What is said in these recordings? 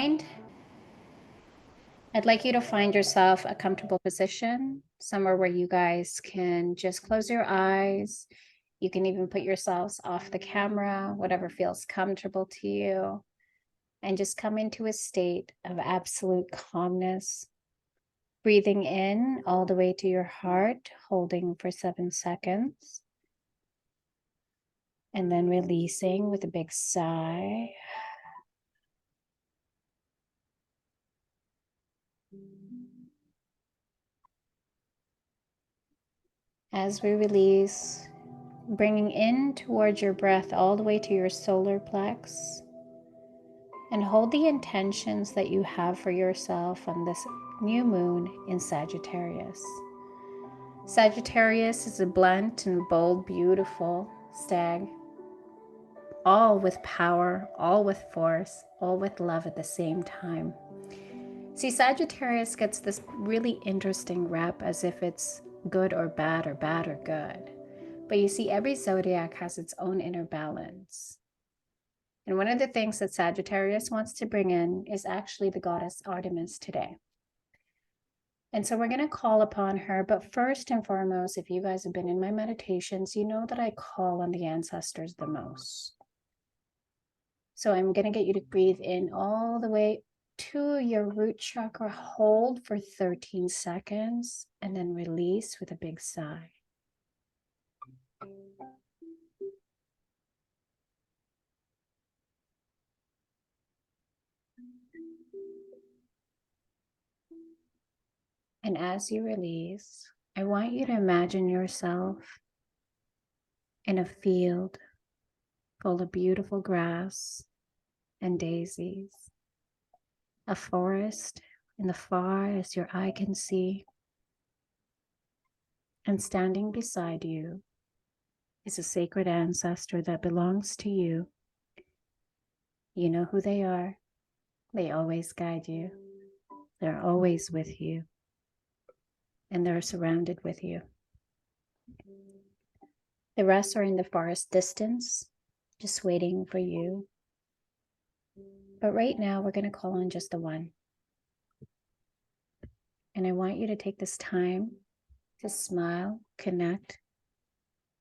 mind, I'd like you to find yourself a comfortable position, somewhere where you guys can just close your eyes. You can even put yourselves off the camera, whatever feels comfortable to you, and just come into a state of absolute calmness. Breathing in all the way to your heart, holding for 7 seconds, and then releasing with a big sigh. As we release, bringing in towards your breath all the way to your solar plex, and hold the intentions that you have for yourself on this new moon in Sagittarius. Sagittarius is a blunt and bold, beautiful stag, all with power, all with force, all with love at the same time. See, Sagittarius gets this really interesting rep as if it's good or bad or bad or good. But you see, every zodiac has its own inner balance. And one of the things that Sagittarius wants to bring in is actually the goddess Artemis today. And so we're going to call upon her. But first and foremost, if you guys have been in my meditations, you know that I call on the ancestors the most. So I'm going to get you to breathe in all the way to your root chakra, hold for 13 seconds, and then release with a big sigh. And as you release, I want you to imagine yourself in a field full of beautiful grass and daisies, a forest in the far as your eye can see, and standing beside you is a sacred ancestor that belongs to you. You know who they are. They always guide you. They're always with you. And they're surrounded with you. The rest are in the forest distance, just waiting for you. But right now, we're going to call on just the one. And I want you to take this time to smile, connect,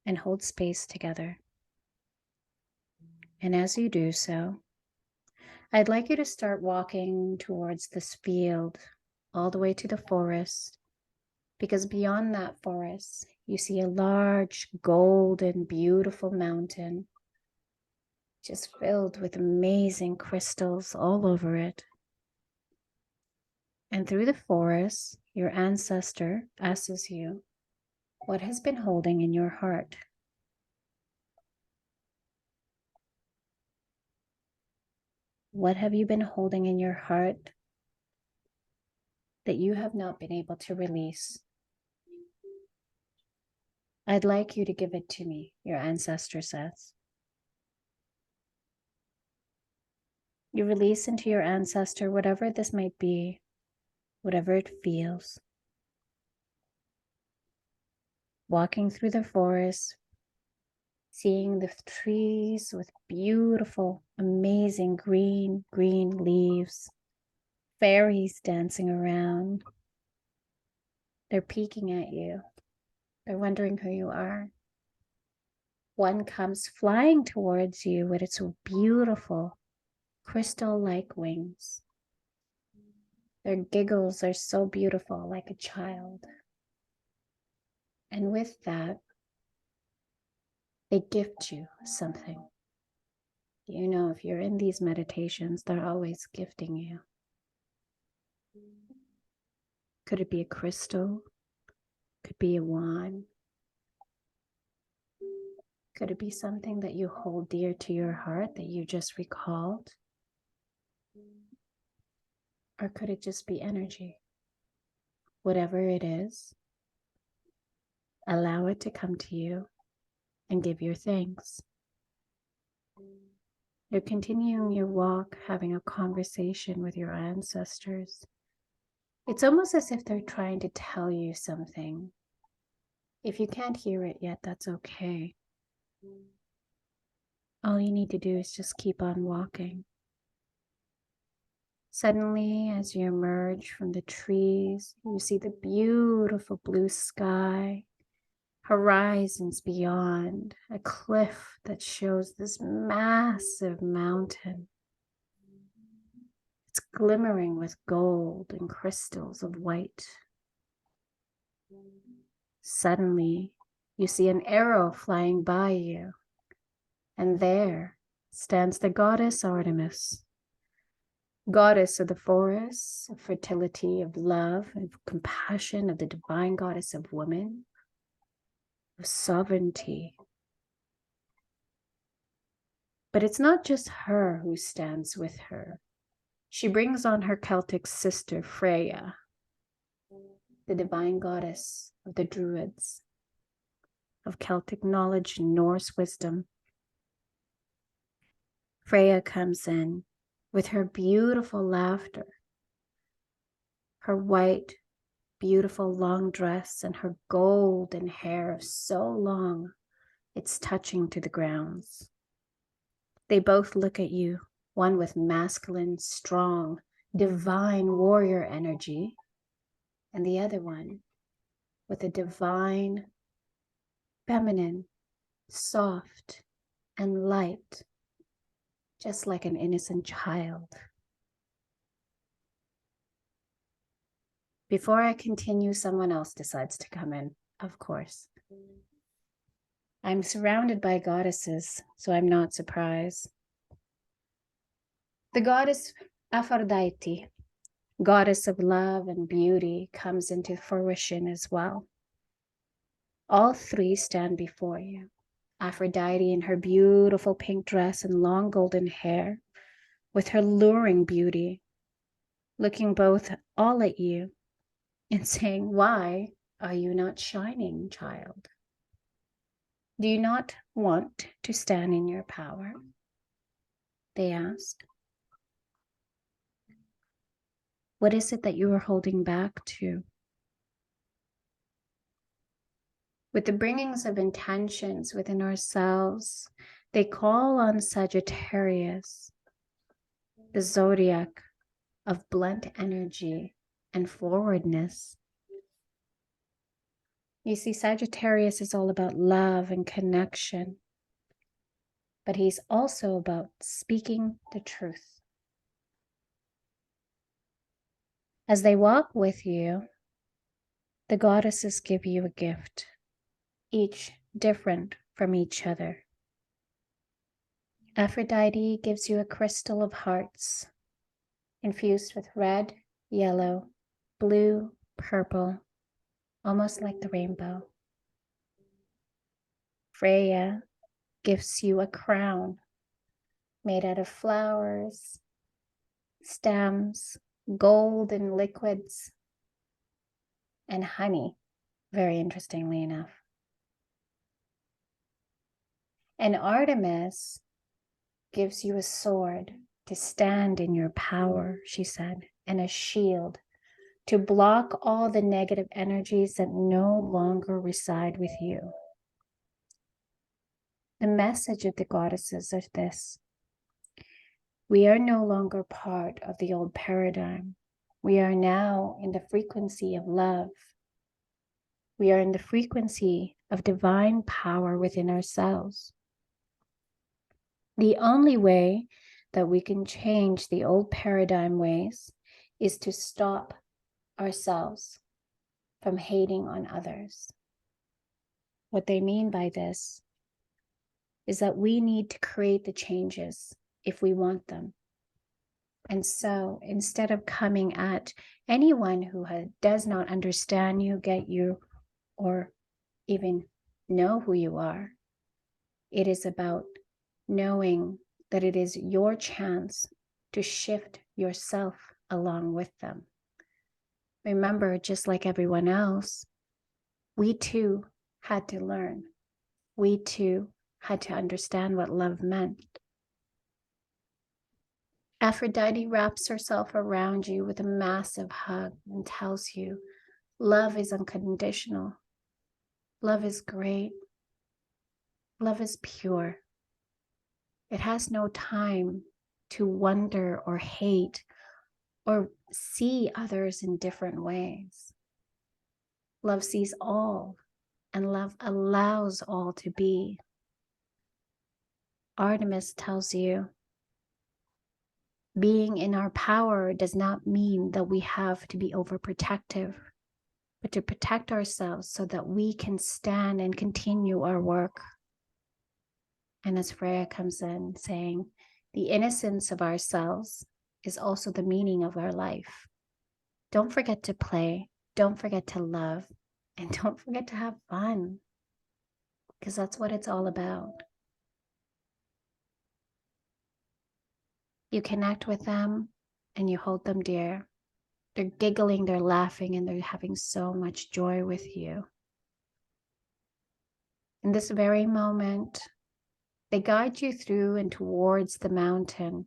and hold space together. And as you do so, I'd like you to start walking towards this field all the way to the forest, because beyond that forest, you see a large, golden, beautiful mountain, just filled with amazing crystals all over it. And through the forest, your ancestor asks you, what has been holding in your heart? What have you been holding in your heart that you have not been able to release? I'd like you to give it to me, your ancestor says. You release into your ancestor whatever this might be, whatever it feels. Walking through the forest, seeing the trees with beautiful, amazing green leaves, fairies dancing around. They're peeking at you. They're wondering who you are. One comes flying towards you with its beautiful crystal-like wings. Their giggles are so beautiful, like a child. And with that, they gift you something. You know, if you're in these meditations, they're always gifting you. Could it be a crystal? Could be a wand? Could it be something that you hold dear to your heart that you just recalled? Or could it just be energy? Whatever it is, allow it to come to you and give your thanks. You're continuing your walk, having a conversation with your ancestors. It's almost as if they're trying to tell you something. If you can't hear it yet, that's okay. All you need to do is just keep on walking. Suddenly, as you emerge from the trees, you see the beautiful blue sky, horizons beyond, a cliff that shows this massive mountain. It's glimmering with gold and crystals of white. Suddenly, you see an arrow flying by you, and there stands the goddess Artemis, goddess of the forests, of fertility, of love, of compassion, of the divine goddess of women, of sovereignty. But it's not just her who stands with her. She brings on her Celtic sister, Freya, the divine goddess of the Druids, of Celtic knowledge and Norse wisdom. Freya comes in with her beautiful laughter, her white, beautiful long dress, and her golden hair so long it's touching to the grounds. They both look at you, one with masculine, strong, divine warrior energy, and the other one with a divine, feminine, soft, and light, just like an innocent child. Before I continue, someone else decides to come in, of course. I'm surrounded by goddesses, so I'm not surprised. The goddess Aphrodite, goddess of love and beauty, comes into fruition as well. All three stand before you. Aphrodite in her beautiful pink dress and long golden hair, with her luring beauty, looking both all at you and saying, "Why are you not shining, child? Do you not want to stand in your power?" They ask. What is it that you are holding back to? With the bringings of intentions within ourselves, they call on Sagittarius, the zodiac of blunt energy and forwardness. You see, Sagittarius is all about love and connection, but he's also about speaking the truth. As they walk with you, the goddesses give you a gift, each different from each other. Aphrodite gives you a crystal of hearts, infused with red, yellow, blue, purple, almost like the rainbow. Freya gives you a crown made out of flowers, stems, gold and liquids, and honey, very interestingly enough. And Artemis gives you a sword to stand in your power, she said, and a shield to block all the negative energies that no longer reside with you. The message of the goddesses is this: we are no longer part of the old paradigm. We are now in the frequency of love. We are in the frequency of divine power within ourselves. The only way that we can change the old paradigm ways is to stop ourselves from hating on others. What they mean by this is that we need to create the changes if we want them. And so instead of coming at anyone who does not understand you, get you, or even know who you are, it is about knowing that it is your chance to shift yourself along with them. Remember, just like everyone else, we too had to learn. We too had to understand what love meant. Aphrodite wraps herself around you with a massive hug and tells you, love is unconditional. Love is great. Love is pure. It has no time to wonder or hate or see others in different ways. Love sees all, and love allows all to be. Artemis tells you, being in our power does not mean that we have to be overprotective, but to protect ourselves so that we can stand and continue our work. And as Freya comes in saying, the innocence of ourselves is also the meaning of our life. Don't forget to play, don't forget to love, and don't forget to have fun, because that's what it's all about. You connect with them and you hold them dear. They're giggling, they're laughing, and they're having so much joy with you. In this very moment, they guide you through and towards the mountain.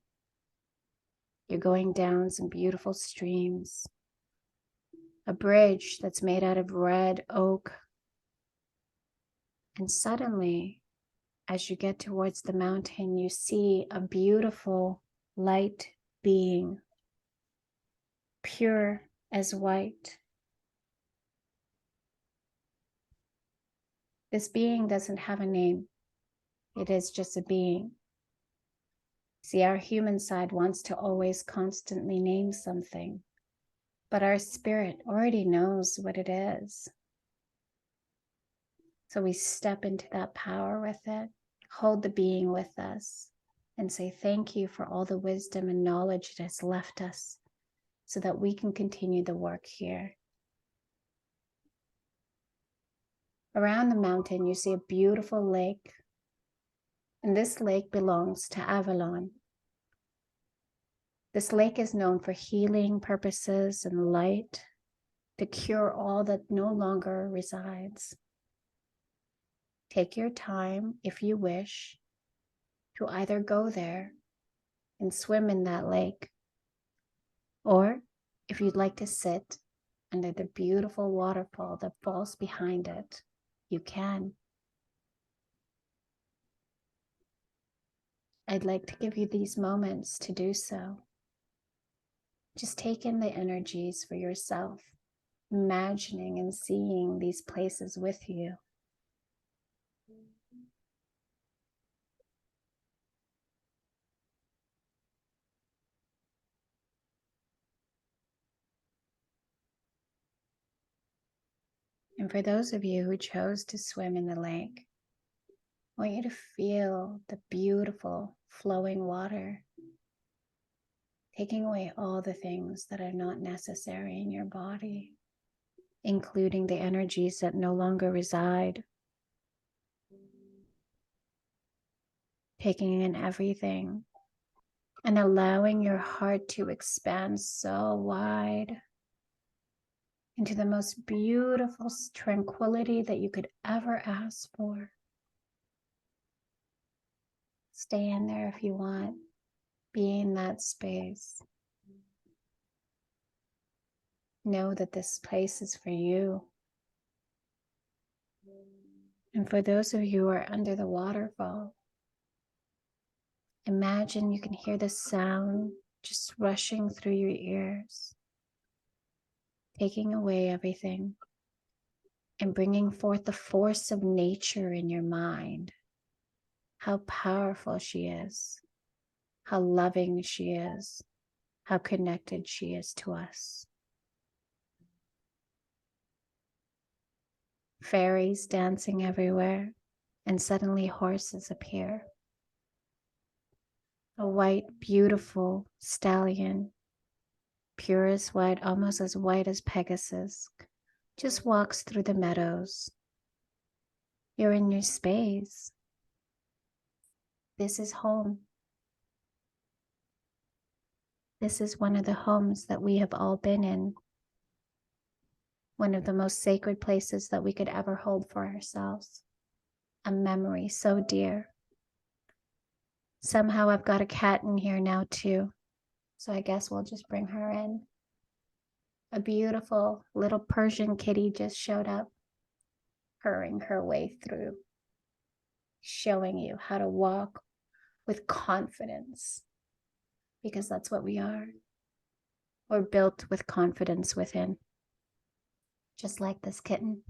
You're going down some beautiful streams, a bridge that's made out of red oak. And suddenly, as you get towards the mountain, you see a beautiful light being, pure as white. This being doesn't have a name. It is just a being. See, our human side wants to always constantly name something, but our spirit already knows what it is. So we step into that power with it, hold the being with us, and say thank you for all the wisdom and knowledge it has left us so that we can continue the work here. Around the mountain, you see a beautiful lake, and this lake belongs to Avalon. This lake is known for healing purposes and light to cure all that no longer resides. Take your time, if you wish, to either go there and swim in that lake, or if you'd like to sit under the beautiful waterfall that falls behind it, you can. I'd like to give you these moments to do so. Just take in the energies for yourself, imagining and seeing these places with you. And for those of you who chose to swim in the lake, I want you to feel the beautiful flowing water, taking away all the things that are not necessary in your body, including the energies that no longer reside, taking in everything and allowing your heart to expand so wide into the most beautiful tranquility that you could ever ask for. Stay in there if you want. Be in that space. Know that this place is for you. And for those of you who are under the waterfall, imagine you can hear the sound just rushing through your ears, taking away everything and bringing forth the force of nature in your mind. How powerful she is, how loving she is, how connected she is to us. Fairies dancing everywhere, and suddenly horses appear. A white, beautiful stallion, pure as white, almost as white as Pegasus, just walks through the meadows. You're in your space. This is home. This is one of the homes that we have all been in. One of the most sacred places that we could ever hold for ourselves. A memory so dear. Somehow I've got a cat in here now too. So I guess we'll just bring her in. A beautiful little Persian kitty just showed up, purring her way through, showing you how to walk with confidence, because that's what we are. or built with confidence within. Just like this kitten.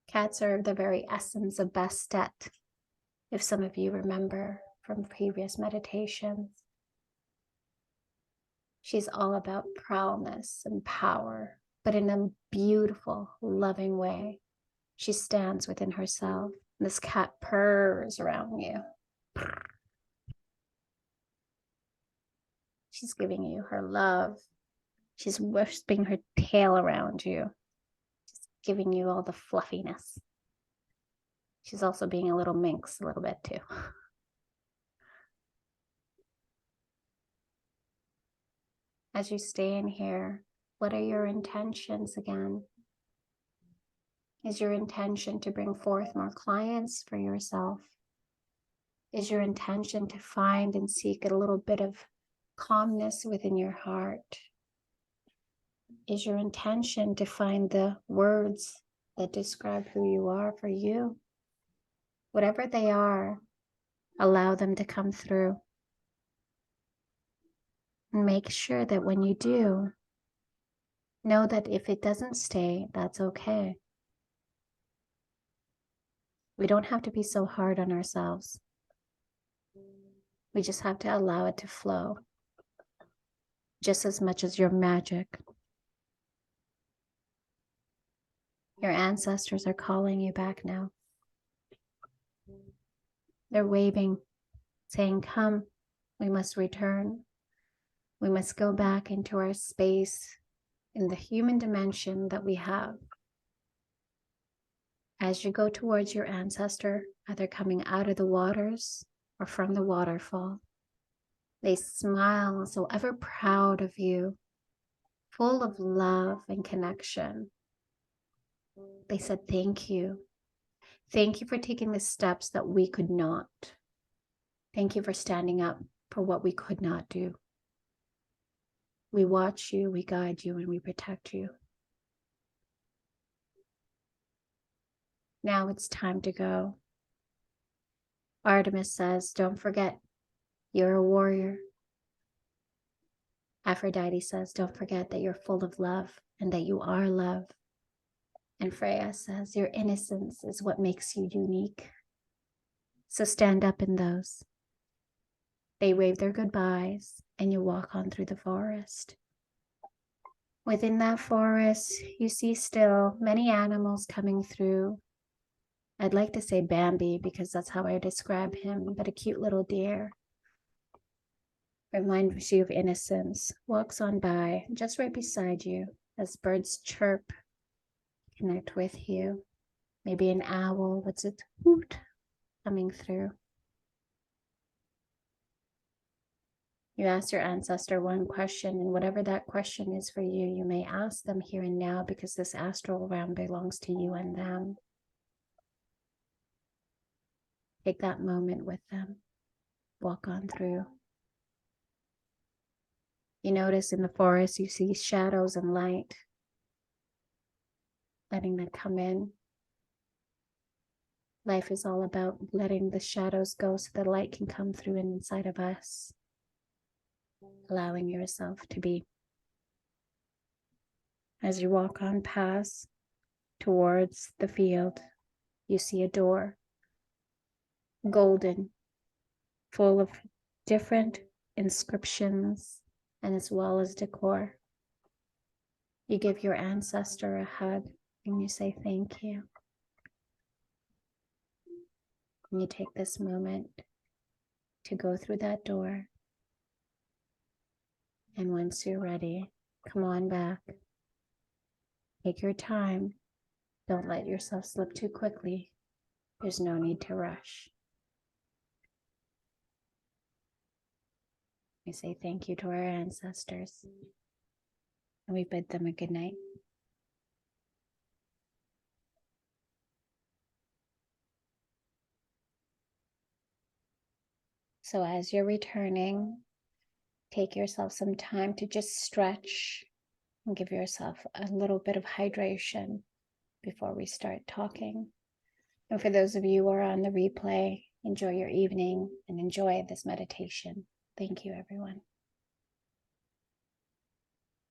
Cats are the very essence of Bastet, if some of you remember from previous meditations. She's all about prowess and power, but in a beautiful, loving way. She stands within herself. This cat purrs around you. She's giving you her love. She's wisping her tail around you. She's giving you all the fluffiness. She's also being a little minx a little bit too. As you stay in here, what are your intentions again? Is your intention to bring forth more clients for yourself? Is your intention to find and seek a little bit of calmness within your heart? Is your intention to find the words that describe who you are for you? Whatever they are, allow them to come through. And make sure that when you do, know that if it doesn't stay, that's okay. We don't have to be so hard on ourselves. We just have to allow it to flow, just as much as your magic. Your ancestors are calling you back now. They're waving, saying, come, we must return. We must go back into our space in the human dimension that we have. As you go towards your ancestor, either coming out of the waters or from the waterfall, they smile so ever proud of you, full of love and connection. They said, thank you. Thank you for taking the steps that we could not. Thank you for standing up for what we could not do. We watch you, we guide you, and we protect you. Now it's time to go. Artemis says, don't forget, you're a warrior. Aphrodite says, don't forget that you're full of love and that you are love. And Freya says, your innocence is what makes you unique. So stand up in those. They wave their goodbyes and you walk on through the forest. Within that forest, you see still many animals coming through. I'd like to say Bambi because that's how I describe him, but a cute little deer. Reminds you of innocence, walks on by just right beside you as birds chirp, connect with you. Maybe an owl with its hoot coming through. You ask your ancestor one question, and whatever that question is for you, you may ask them here and now because this astral realm belongs to you and them. Take that moment with them. Walk on through. You notice in the forest, you see shadows and light. Letting that come in. Life is all about letting the shadows go so the light can come through inside of us. Allowing yourself to be. As you walk on past towards the field, you see a door. Golden, full of different inscriptions and as well as decor. You give your ancestor a hug and you say thank you. And you take this moment to go through that door. And once you're ready, come on back. Take your time. Don't let yourself slip too quickly. There's no need to rush. We say thank you to our ancestors. And we bid them a good night. So as you're returning, take yourself some time to just stretch and give yourself a little bit of hydration before we start talking. And for those of you who are on the replay, enjoy your evening and enjoy this meditation. Thank you, everyone.